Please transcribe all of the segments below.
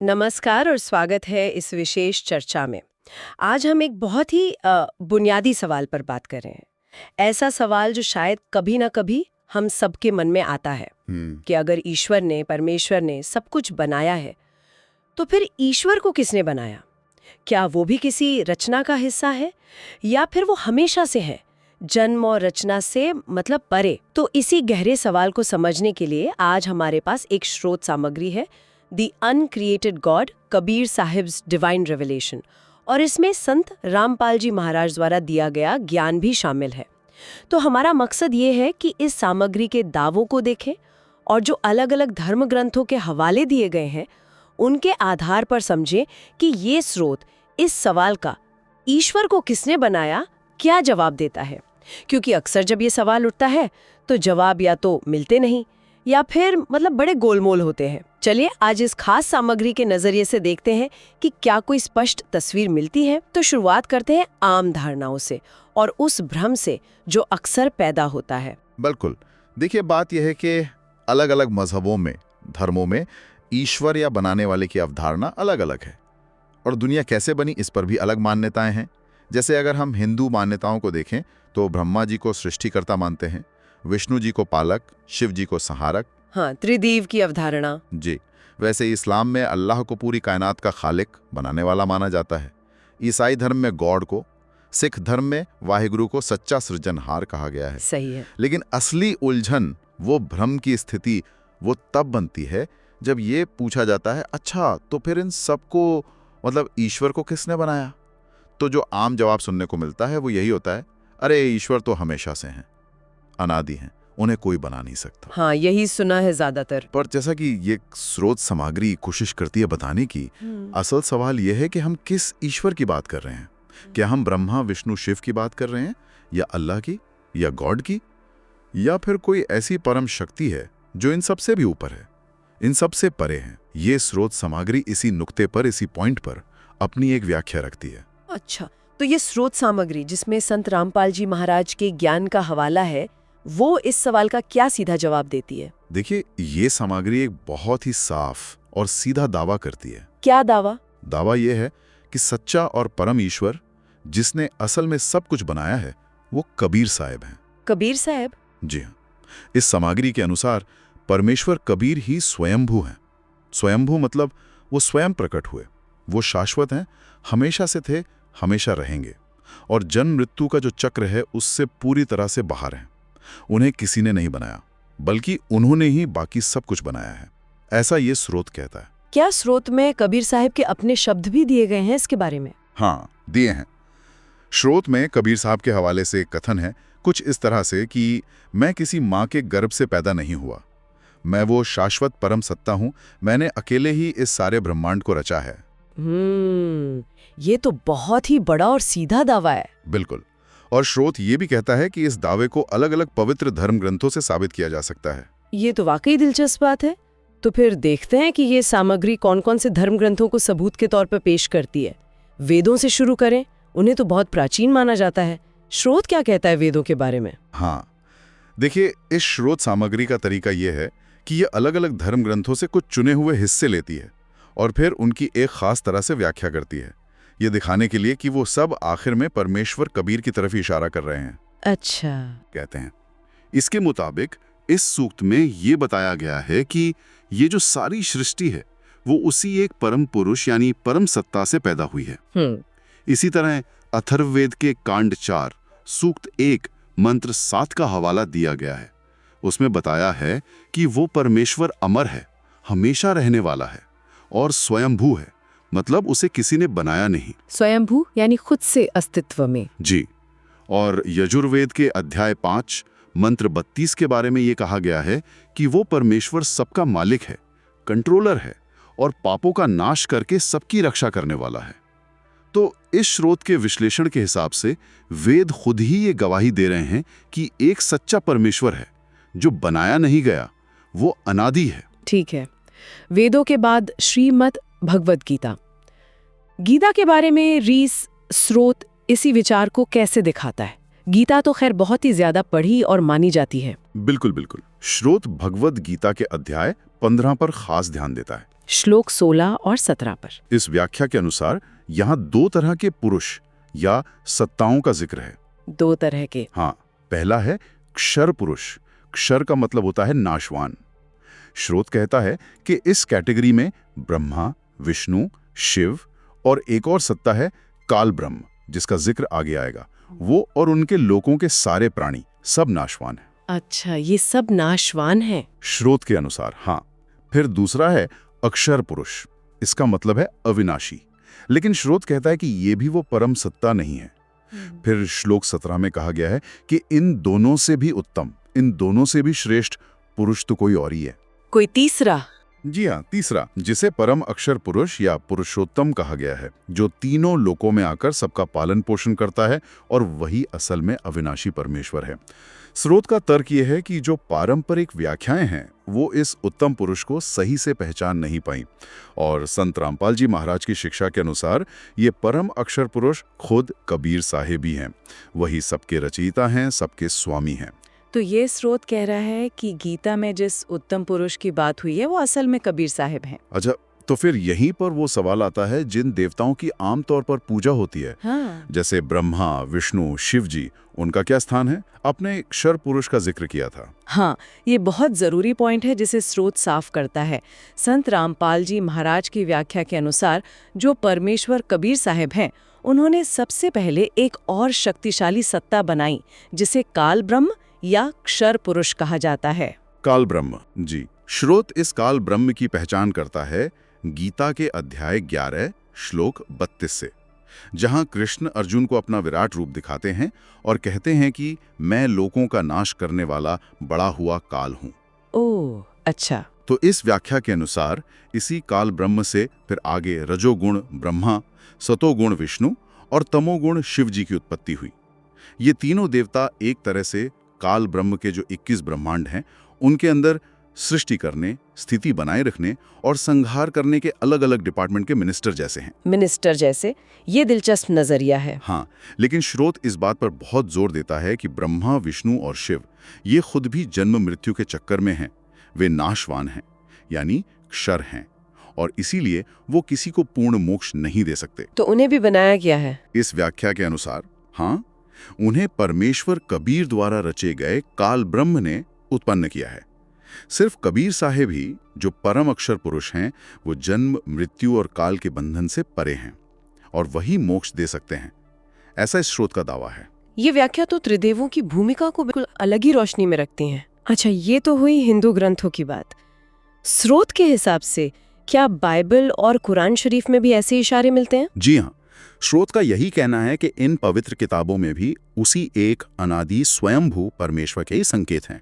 नमस्कार और स्वागत है इस विशेष चर्चा में। आज हम एक बहुत ही बुनियादी सवाल पर बात कर रहे हैं। ऐसा सवाल जो शायद कभी ना कभी हम सबके मन में आता है कि अगर ईश्वर ने, परमेश्वर ने सब कुछ बनाया है, तो फिर ईश्वर को किसने बनाया? क्या वो भी किसी रचना का हिस्सा है या फिर वो हमेशा से है, जन्म और रचना से मतलब परे? तो इसी गहरे सवाल को समझने के लिए आज हमारे पास एक स्रोत सामग्री है, the uncreated God, Kabir sahibs divine revelation, और इसमें संत रामपाल जी महाराज द्वारा दिया गया ज्ञान भी शामिल है। तो हमारा मकसद ये है कि इस सामग्री के दावों को देखें और जो अलग अलग धर्म ग्रंथों के हवाले दिए गए हैं उनके आधार पर समझें कि ये स्रोत इस सवाल का ईश्वर को किसने बनाया क्या जवाब देता है। क्योंकि अक्सर जब ये सवाल उठता है तो जवाब या तो मिलते नहीं या फिर मतलब बड़े गोलमोल होते हैं। चलिए आज इस खास सामग्री के नजरिए से देखते हैं कि क्या कोई स्पष्ट तस्वीर मिलती है। तो शुरुआत करते हैं आम धारणाओं से और उस भ्रम से जो अक्सर पैदा होता है। बिल्कुल, देखिए बात यह है कि अलग अलग मजहबों में, धर्मों में ईश्वर या बनाने वाले की अवधारणा अलग अलग है और दुनिया कैसे बनी इस पर भी अलग मान्यताएं हैं। जैसे अगर हम हिंदू मान्यताओं को देखें तो ब्रह्मा जी को सृष्टिकर्ता मानते हैं, विष्णु जी को पालक, शिव जी को संहारक। हाँ, त्रिदेव की अवधारणा। जी, वैसे ही इस्लाम में अल्लाह को पूरी कायनात का खालिक, बनाने वाला माना जाता है। ईसाई धर्म में गॉड को, सिख धर्म में वाहिगुरु को सच्चा सृजनहार कहा गया है। सही है। लेकिन असली उलझन, वो भ्रम की स्थिति, वो तब बनती है जब ये पूछा जाता है, अच्छा तो फिर इन सबको मतलब ईश्वर को किसने बनाया? तो जो आम जवाब सुनने को मिलता है वो यही होता है, अरे ईश्वर तो हमेशा से हैं, अनादि हैं, उन्हें कोई बना नहीं सकता। हाँ, यही सुना है ज्यादातर। पर जैसा कि ये स्रोत सामग्री कोशिश करती है बताने की, असल सवाल यह है कि हम किस ईश्वर की बात कर रहे हैं। क्या हम ब्रह्मा, विष्णु, शिव की बात कर रहे हैं, या अल्लाह की, या गॉड की, या फिर कोई ऐसी परम शक्ति है जो इन सबसे भी ऊपर है, इन सबसे परे है? ये स्रोत सामग्री इसी नुक्ते पर, इसी पॉइंट पर अपनी एक व्याख्या रखती है। अच्छा, तो ये स्रोत सामग्री जिसमें संत रामपाल जी महाराज के ज्ञान का हवाला है, वो इस सवाल का क्या सीधा जवाब देती है? देखिए, ये सामग्री एक बहुत ही साफ और सीधा दावा करती है। क्या दावा? दावा यह है कि सच्चा और परम ईश्वर जिसने असल में सब कुछ बनाया है वो कबीर साहब हैं। कबीर साहब? जी हाँ, इस सामग्री के अनुसार परमेश्वर कबीर ही स्वयंभू हैं। स्वयंभू मतलब वो स्वयं प्रकट हुए, वो शाश्वत हैं, हमेशा से थे, हमेशा रहेंगे, और जन्म मृत्यु का जो चक्र है उससे पूरी तरह से बाहर हैं। उन्हें किसी ने नहीं बनाया, बल्कि उन्होंने ही बाकी सब कुछ बनाया है, ऐसा ये स्रोत कहता है। क्या स्रोत में कबीर साहब के अपने शब्द भी दिए गए हैं इसके बारे में? हाँ, दिए हैं। स्रोत में कबीर साहब के हवाले से एक कथन है कुछ इस तरह से कि मैं किसी माँ के गर्भ से पैदा नहीं हुआ, मैं वो शाश्वत परम सत्ता हूं, मैंने अकेले ही इस सारे ब्रह्मांड को रचा है। ये तो बहुत ही बड़ा और सीधा दावा है। बिल्कुल, और स्रोत ये भी कहता है कि इस दावे को अलग अलग पवित्र धर्म ग्रंथों से साबित किया जा सकता है। ये तो वाकई दिलचस्प बात है। तो फिर देखते हैं कि ये सामग्री कौन कौन से धर्म ग्रंथों को सबूत के तौर पर पेश करती है। वेदों से शुरू करें, उन्हें तो बहुत प्राचीन माना जाता है। स्रोत क्या कहता है वेदों के बारे में? हाँ, देखिए, इस स्रोत सामग्री का तरीका यह है कि ये अलग अलग धर्म ग्रंथों से कुछ चुने हुए हिस्से लेती है और फिर उनकी एक खास तरह से व्याख्या करती है, ये दिखाने के लिए कि वो सब आखिर में परमेश्वर कबीर की तरफ इशारा कर रहे हैं। अच्छा, कहते हैं इसके मुताबिक इस सूक्त में ये बताया गया है कि ये जो सारी सृष्टि है वो उसी एक परम पुरुष यानी परम सत्ता से पैदा हुई है। इसी तरह अथर्ववेद के कांड 4 सूक्त 1 मंत्र 7 का हवाला दिया गया है। उसमें बताया है कि वो परमेश्वर अमर है, हमेशा रहने वाला है और स्वयंभू है, मतलब उसे किसी ने बनाया नहीं। स्वयंभू यानी खुद से अस्तित्व में। जी, और यजुर्वेद के अध्याय 5 मंत्र 32 के बारे में ये कहा गया है कि वो परमेश्वर सबका मालिक है, कंट्रोलर है और पापों का नाश करके सबकी रक्षा करने वाला है। तो इस स्रोत के विश्लेषण के हिसाब से वेद खुद ही ये गवाही दे रहे हैं कि एक सच्चा परमेश्वर है जो बनाया नहीं गया, वो अनादि है। ठीक है, वेदों के बाद श्रीमद् भगवद गीता। गीता के बारे में रीस स्रोत इसी विचार को कैसे दिखाता है? गीता तो खैर बहुत ही ज्यादा पढ़ी और मानी जाती है। बिल्कुल बिल्कुल, स्रोत भगवद गीता के अध्याय 15 पर खास ध्यान देता है। श्लोक 16 और 17 पर। इस व्याख्या के अनुसार यहाँ 2 तरह के पुरुष या सत्ताओं का जिक्र है। 2 तरह के। हाँ, पहला है क्षर पुरुष। क्षर का मतलब होता है नाशवान। स्रोत कहता है कि इस कैटेगरी में ब्रह्मा, विष्णु, शिव और एक और सत्ता है काल ब्रह्म, जिसका जिक्र आगे आएगा। वो और उनके लोगों के सारे प्राणी सब नाशवान हैं। अच्छा, ये सब नाशवान हैं। स्रोत के अनुसार, हाँ। फिर दूसरा है अक्षर पुरुष। इसका मतलब है अविनाशी। लेकिन स्रोत कहता है कि ये भी वो परम सत्ता नहीं है। फिर श्लोक 17 में कहा गया है कि इन दोनों से भी उत्तम, इन दोनों से भी श्रेष्ठ पुरुष तो कोई और ही है। कोई तीसरा? जी हाँ, तीसरा, जिसे परम अक्षर पुरुष या पुरुषोत्तम कहा गया है, जो तीनों लोकों में आकर सबका पालन पोषण करता है, और वही असल में अविनाशी परमेश्वर है। स्रोत का तर्क यह है कि जो पारंपरिक व्याख्याएं हैं वो इस उत्तम पुरुष को सही से पहचान नहीं पाई, और संत रामपाल जी महाराज की शिक्षा के अनुसार ये परम अक्षर पुरुष खुद कबीर साहिब ही हैं। वही सबके रचयिता हैं, सबके स्वामी हैं। तो ये स्रोत कह रहा है कि गीता में जिस उत्तम पुरुष की बात हुई है वो असल में कबीर साहिब हैं। अच्छा, तो फिर यहीं पर वो सवाल आता है जिन देवताओं की आमतौर पर पूजा होती है, हाँ। जैसे ब्रह्मा, विष्णु, शिव जी, उनका क्या स्थान है? आपने क्षर पुरुष का जिक्र किया था। हाँ, ये बहुत ज़रूरी पॉइंट है जिसे स्रोत साफ करता है। संत रामपाल जी महाराज की व्याख्या के अनुसार जो परमेश्वर कबीर साहिब हैं, उन्होंने सबसे पहले एक और शक्तिशाली सत्ता बनाई जिसे काल ब्रह्म या क्षर पुरुष कहा जाता है। काल ब्रह्म, जी। स्रोत इस काल ब्रह्म की पहचान करता है गीता के अध्याय 11 श्लोक 32 से, जहां कृष्ण अर्जुन को अपना विराट रूप दिखाते हैं और कहते हैं कि मैं लोगों का नाश करने वाला बड़ा हुआ काल हूं। ओह, अच्छा। तो इस व्याख्या के अनुसार इसी काल ब्रह्म से फिर आगे रजोगुण ब्रह्मा, सतोगुण विष्णु और तमोगुण शिव जी की उत्पत्ति हुई। ये तीनों देवता एक तरह से काल ब्रह्म के जो 21 ब्रह्मांड हैं, उनके अंदर सृष्टि करने, स्थिति बनाए रखने और संहार करने के अलग अलग डिपार्टमेंट के मिनिस्टर जैसे हैं। मिनिस्टर जैसे? ये दिलचस्प नजरिया है। हाँ, लेकिन स्रोत इस बात पर बहुत जोर देता है कि ब्रह्मा, विष्णु और शिव ये खुद भी जन्म मृत्यु के चक्कर में हैं। वे नाशवान हैं, यानी क्षर हैं, और इसीलिए वो किसी को पूर्ण मोक्ष नहीं दे सकते। तो उन्हें भी बनाया गया है? इस व्याख्या के अनुसार हाँ, उन्हें परमेश्वर कबीर द्वारा रचे गए काल ब्रह्म ने उत्पन्न किया है। सिर्फ कबीर साहिब ही, जो परम अक्षर पुरुष हैं, वो जन्म, मृत्यु और काल के बंधन से परे हैं, और वही मोक्ष दे सकते हैं, ऐसा इस स्रोत का दावा है। ये व्याख्या तो त्रिदेवों की भूमिका को बिल्कुल अलग ही रोशनी में रखती हैं। अच्छा, ये तो हुई हिंदू ग्रंथों की बात। स्रोत के हिसाब से क्या बाइबल और कुरान शरीफ में भी ऐसे इशारे मिलते हैं? जी हाँ, स्रोत का यही कहना है कि इन पवित्र किताबों में भी उसी एक अनादि स्वयंभू परमेश्वर के ही संकेत हैं।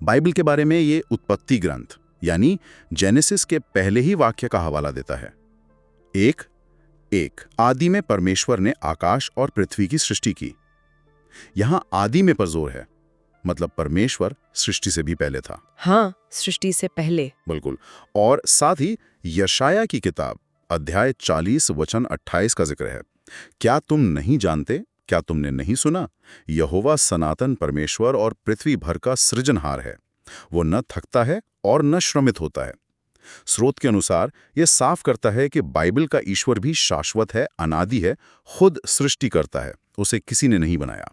बाइबल के बारे में ये उत्पत्ति ग्रंथ यानी जेनेसिस के पहले ही वाक्य का हवाला देता है। एक आदि में परमेश्वर ने आकाश और पृथ्वी की सृष्टि की। यहां आदि में पर जोर है, मतलब परमेश्वर सृष्टि से भी पहले था। हाँ, सृष्टि से पहले। बिल्कुल। और साथ ही यशाया की किताब अध्याय 40 वचन 28 का जिक्र है। क्या तुम नहीं जानते, क्या तुमने नहीं सुना? यहोवा सनातन परमेश्वर और पृथ्वी भर का सृजनहार है। वो न थकता है और न श्रमित होता है। स्रोत के अनुसार यह साफ करता है कि बाइबल का ईश्वर भी शाश्वत है, अनादि है, खुद सृष्टि करता है, उसे किसी ने नहीं बनाया।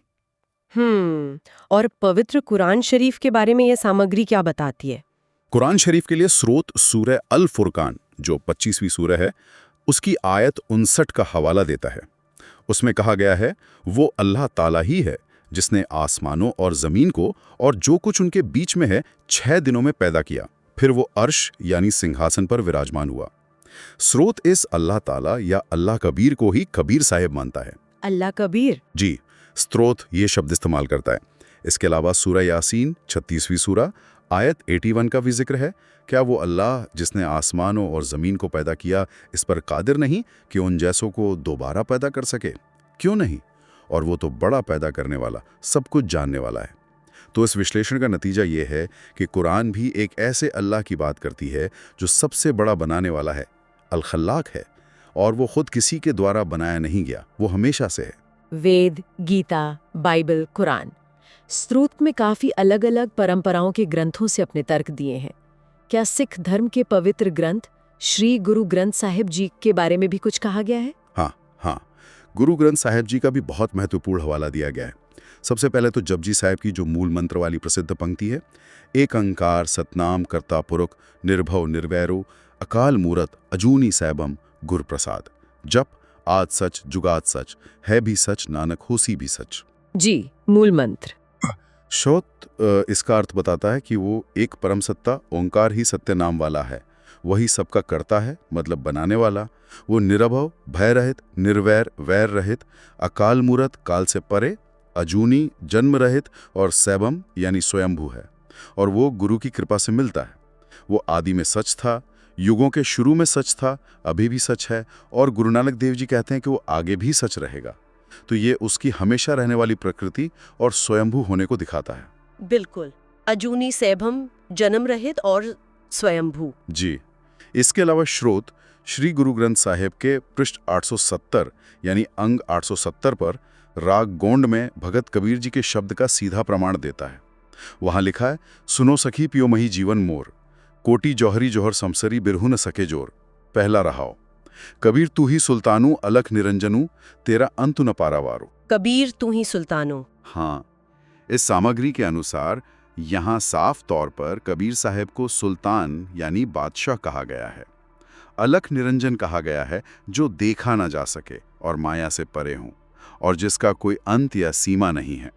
और पवित्र कुरान शरीफ के बारे में यह सामग्री क्या बताती है? कुरान शरीफ के लिए स्रोत सूरह अल फुरकान, जो 25वीं सूरह है, उसकी आयत 59 का हवाला देता है। उसमें कहा गया है, वो अल्लाह ताला ही है जिसने आसमानों और ज़मीन को और जो कुछ उनके बीच में है 6 दिनों में पैदा किया, फिर वो अर्श यानी सिंहासन पर विराजमान हुआ। स्रोत इस अल्लाह ताला या अल्लाह कबीर को ही कबीर साहिब मानता है। अल्लाह कबीर? जी, स्रोत ये शब्द इस्तेमाल करता है। इसके अलावा सूरह यासीन 36वीं सूरह आयत 81 का भी जिक्र है। क्या वो अल्लाह जिसने आसमानों और ज़मीन को पैदा किया इस पर कादिर नहीं कि उन जैसों को दोबारा पैदा कर सके? क्यों नहीं? और वो तो बड़ा पैदा करने वाला, सब कुछ जानने वाला है। तो इस विश्लेषण का नतीजा ये है कि कुरान भी एक ऐसे अल्लाह की बात करती है जो सबसे बड़ा बनाने वाला है, अल खल्लाक है, और वो खुद किसी के द्वारा बनाया नहीं गया, वो हमेशा से है। वेद, गीता, बाइबल, कुरान, स्रोत में काफी अलग अलग परंपराओं के ग्रंथों से अपने तर्क दिए हैं। क्या सिख धर्म के पवित्र ग्रंथ श्री गुरु ग्रंथ साहिब जी के बारे में भी कुछ कहा गया है? हाँ, गुरु ग्रंथ साहिब जी का भी बहुत महत्वपूर्ण हवाला दिया गया है। सबसे पहले तो जपजी साहिब की जो मूल मंत्र वाली प्रसिद्ध पंक्ति है, एक अंकार सतनाम कर्ता पुरुष निर्भव निर्वैरो अकाल मूरत अजूनी सैबम गुर प्रसाद। जप आज सच जुगात सच है भी सच नानक होसी भी सच। जी, मूल मंत्र। श्रोत इसका अर्थ बताता है कि वो एक परम सत्ता ओंकार ही सत्य नाम वाला है, वही सबका करता है मतलब बनाने वाला। वो निरभव भय रहित निर्वैर वैर रहित अकाल मूरत काल से परे अजूनी जन्म रहित और सैबम यानी स्वयंभू है, और वो गुरु की कृपा से मिलता है। वो आदि में सच था, युगों के शुरू में सच था, अभी भी सच है, और गुरु नानक देव जी कहते हैं कि वो आगे भी सच रहेगा। तो ये उसकी हमेशा रहने वाली प्रकृति और स्वयंभू होने को दिखाता है। बिल्कुल, अजूनी सैभम जन्म रहित और स्वयंभू। जी, इसके अलावा श्रोत श्री गुरु ग्रंथ साहिब के पृष्ठ 870 यानी अंग 870 पर राग गोंड में भगत कबीर जी के शब्द का सीधा प्रमाण देता है। वहां लिखा है, सुनो सखी पियो मही जीवन मोर, कोटि जौहरी जौहर समसरी बिरहु न सके जोर, पहला रहाओ। कबीर तू ही सुल्तानू अलख निरंजनू, तेरा अंतु न पारावारो। कबीर तू ही सुल्तानो। हाँ, इस सामग्री के अनुसार यहाँ साफ तौर पर कबीर साहब को सुल्तान यानी बादशाह कहा गया है। अलख निरंजन कहा गया है जो देखा ना जा सके और माया से परे हों, और जिसका कोई अंत या सीमा नहीं है।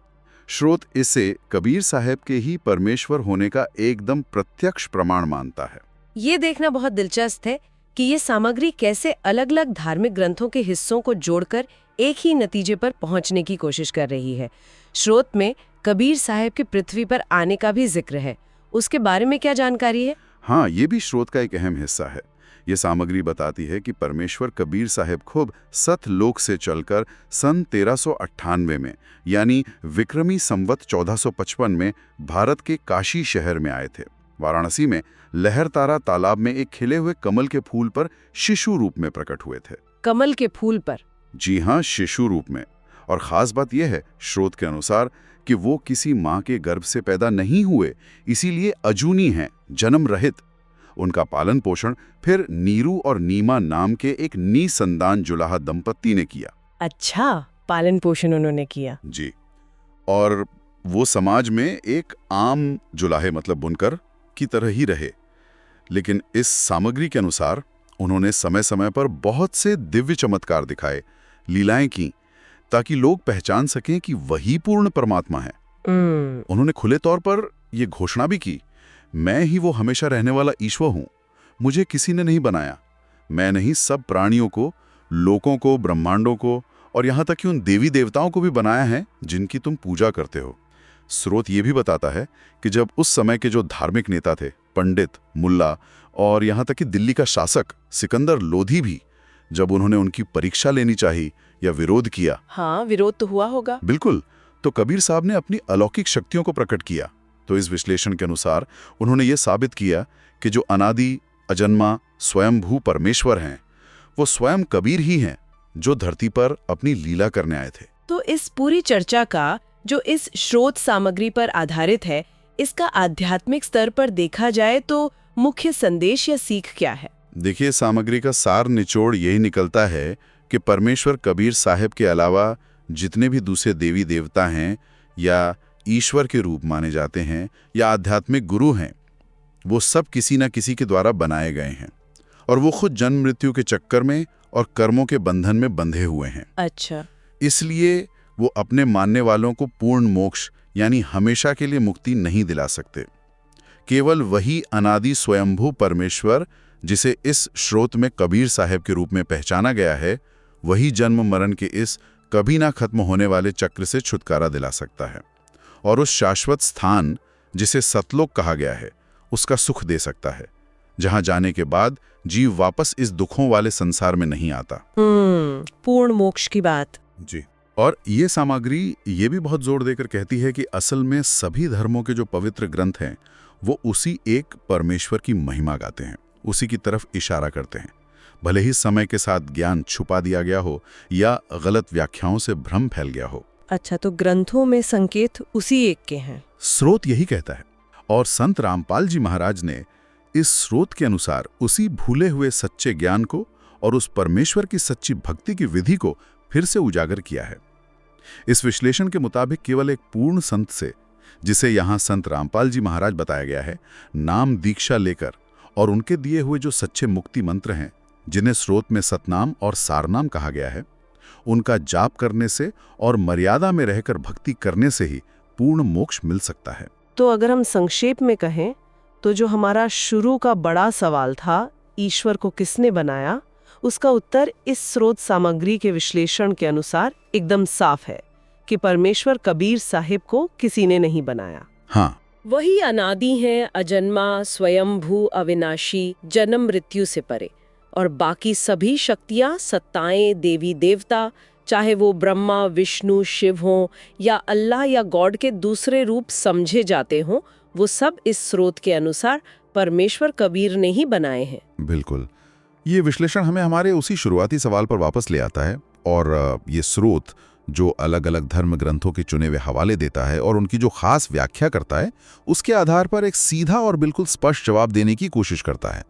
श्रोत इसे कबीर साहब के ही परमेश्वर होने का एकदम प्रत्यक्ष प्रमाण मानता है। ये देखना बहुत दिलचस्प है कि ये सामग्री कैसे अलग-अलग धार्मिक ग्रंथों के हिस्सों को जोड़कर एक ही नतीजे पर पहुंचने की कोशिश कर रही है। श्रोत में कबीर साहब के पृथ्वी पर आने का भी जिक्र है, उसके बारे में क्या जानकारी है? हाँ, ये भी श्रोत का एक अहम हिस्सा है। ये सामग्री बताती है कि परमेश्वर कबीर साहब खूब सतलोक से चलकर सन 1398 में यानी विक्रमी संवत 1455 में भारत के काशी शहर में आए थे। वाराणसी में लहरतारा तालाब में एक खिले हुए कमल के फूल पर शिशु रूप में प्रकट हुए थे। कमल के फूल पर? जी हाँ, शिशु रूप में। और खास बात यह है श्रोत के अनुसार कि वो किसी माँ के गर्भ से पैदा नहीं हुए, इसीलिए अजूनी हैं, जन्म रहित। उनका पालन पोषण फिर नीरू और नीमा नाम के एक निसंतान जुलाहा दंपत्ति ने किया। अच्छा, पालन पोषण उन्होंने किया। जी, और वो समाज में एक आम जुलाहे मतलब बुनकर की तरह ही रहे। लेकिन इस सामग्री के अनुसार उन्होंने समय समय पर बहुत से दिव्य चमत्कार दिखाए, लीलाएं की, ताकि लोग पहचान सकें कि वही पूर्ण परमात्मा है। उन्होंने खुले तौर पर यह घोषणा भी की, मैं ही वो हमेशा रहने वाला ईश्वर हूं, मुझे किसी ने नहीं बनाया। मैं नहीं, सब प्राणियों को, लोकों को, ब्रह्मांडों को और यहां तक कि उन देवी देवताओं को भी बनाया है जिनकी तुम पूजा करते हो। स्रोत ये भी बताता है कि जब उस समय के जो धार्मिक नेता थे, पंडित, मुल्ला और यहां तक कि दिल्ली का शासक सिकंदर लोधी भी, जब उन्होंने उनकी परीक्षा लेनी चाहिए या विरोध किया। हाँ, विरोध तो हुआ होगा। बिल्कुल, तो कबीर साहब ने अपनी अलौकिक शक्तियों को प्रकट किया। तो इस विश्लेषण के अनुसार उन्होंने ये साबित किया कि जो अनादि अजन्मा स्वयंभू परमेश्वर हैं, वो स्वयं कबीर ही हैं जो धरती पर अपनी लीला करने आए थे। तो इस पूरी चर्चा का जो इस श्रोत सामग्री पर आधारित है, इसका आध्यात्मिक स्तर पर देखा जाए तो मुख्य संदेश या सीख क्या है? देखिए, सामग्री का सार निचोड़ यही निकलता है कि परमेश्वर कबीर साहब के अलावा जितने भी दूसरे देवी देवता हैं या ईश्वर के रूप माने जाते हैं या आध्यात्मिक गुरु हैं, वो सब किसी न किसी के द्वारा बनाए गए हैं, और वो खुद जन्म मृत्यु के चक्कर में और कर्मों के बंधन में बंधे हुए हैं। अच्छा, इसलिए वो अपने मानने वालों को पूर्ण मोक्ष यानी हमेशा के लिए मुक्ति नहीं दिला सकते। केवल वही अनादि स्वयंभू परमेश्वर, जिसे इस श्रोत में कबीर साहब के रूप में पहचाना गया है, वही जन्म मरण के इस कभी ना खत्म होने वाले चक्र से छुटकारा दिला सकता है, और उस शाश्वत स्थान जिसे सतलोक कहा गया है, उसका सुख दे सकता है, जहां जाने के बाद जीव वापस इस दुखों वाले संसार में नहीं आता। पूर्ण मोक्ष की बात। जी, और ये सामग्री ये भी बहुत जोर देकर कहती है कि असल में सभी धर्मों के जो पवित्र ग्रंथ हैं, वो उसी एक परमेश्वर की महिमा गाते हैं, उसी की तरफ इशारा करते हैं। भले ही समय के साथ ज्ञान छुपा दिया गया हो या गलत व्याख्याओं से भ्रम फैल गया हो। अच्छा, तो ग्रंथों में संकेत उसी एक के हैं। स्रोत यही कहता है। और संत रामपाल जी महाराज ने इस स्रोत के अनुसार उसी भूले हुए सच्चे ज्ञान को और उस परमेश्वर की सच्ची भक्ति की विधि को फिर से उजागर किया है। इस विश्लेषण के मुताबिक केवल एक पूर्ण संत से, जिसे यहाँ संत रामपाल जी महाराज बताया गया है, नाम दीक्षा लेकर और उनके दिए हुए जो सच्चे मुक्ति मंत्र हैं, जिन्हें स्रोत में सतनाम और सारनाम कहा गया है, उनका जाप करने से और मर्यादा में रहकर भक्ति करने से ही पूर्ण मोक्ष मिल सकता है। तो अगर हम संक्षेप में कहें तो जो हमारा शुरू का बड़ा सवाल था, ईश्वर को किसने बनाया, उसका उत्तर इस स्रोत सामग्री के विश्लेषण के अनुसार एकदम साफ है कि परमेश्वर कबीर साहिब को किसी ने नहीं बनाया। हाँ, वही अनादि है, अजन्मा, स्वयंभू, अविनाशी, जन्म मृत्यु से परे, और बाकी सभी शक्तियां, सत्ताएं, देवी देवता, चाहे वो ब्रह्मा, विष्णु, शिव हों या अल्लाह या गॉड के दूसरे रूप समझे जाते हों, वो सब इस स्रोत के अनुसार परमेश्वर कबीर ने ही बनाए हैं। बिल्कुल। ये विश्लेषण हमें हमारे उसी शुरुआती सवाल पर वापस ले आता है, और ये स्रोत जो अलग अलग धर्म ग्रंथों के चुने हुए हवाले देता है और उनकी जो खास व्याख्या करता है, उसके आधार पर एक सीधा और बिल्कुल स्पष्ट जवाब देने की कोशिश करता है।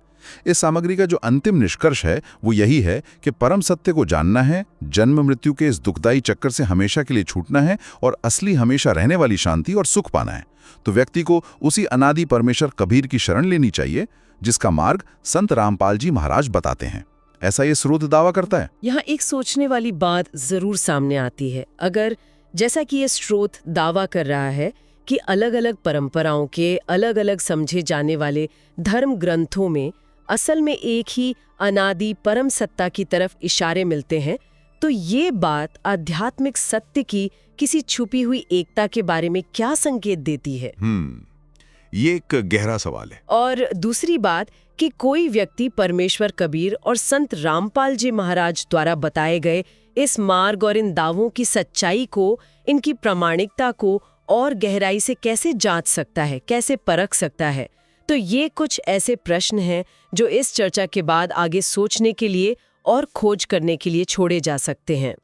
इस सामग्री का जो अंतिम निष्कर्ष है वो यही है कि परम सत्य को जानना है, जन्म मृत्यु के इस दुखदायी चक्कर से हमेशा के लिए छूटना है और असली हमेशा रहने वाली शांति और सुख पाना है। तो व्यक्ति को उसी अनादि परमेश्वर कबीर की शरण लेनी चाहिए, जिसका मार्ग संत रामपाल जी महाराज बताते हैं। ऐसा ये स्रोत दावा करता है। यहाँ एक सोचने वाली बात जरूर सामने आती है। अगर जैसा कि ये स्रोत दावा कर रहा है कि अलग अलग परंपराओं के अलग अलग समझे जाने वाले धर्म ग्रंथों में असल में एक ही अनादि परम सत्ता की तरफ इशारे मिलते हैं, तो ये बात आध्यात्मिक सत्य की किसी छुपी हुई एकता के बारे में क्या संकेत देती है? ये एक गहरा सवाल है। और दूसरी बात कि कोई व्यक्ति परमेश्वर कबीर और संत रामपाल जी महाराज द्वारा बताए गए इस मार्ग और इन दावों की सच्चाई को, इनकी प्रामाणिकता को और गहराई से कैसे जांच सकता है, कैसे परख सकता है? तो ये कुछ ऐसे प्रश्न हैं जो इस चर्चा के बाद आगे सोचने के लिए और खोज करने के लिए छोड़े जा सकते हैं।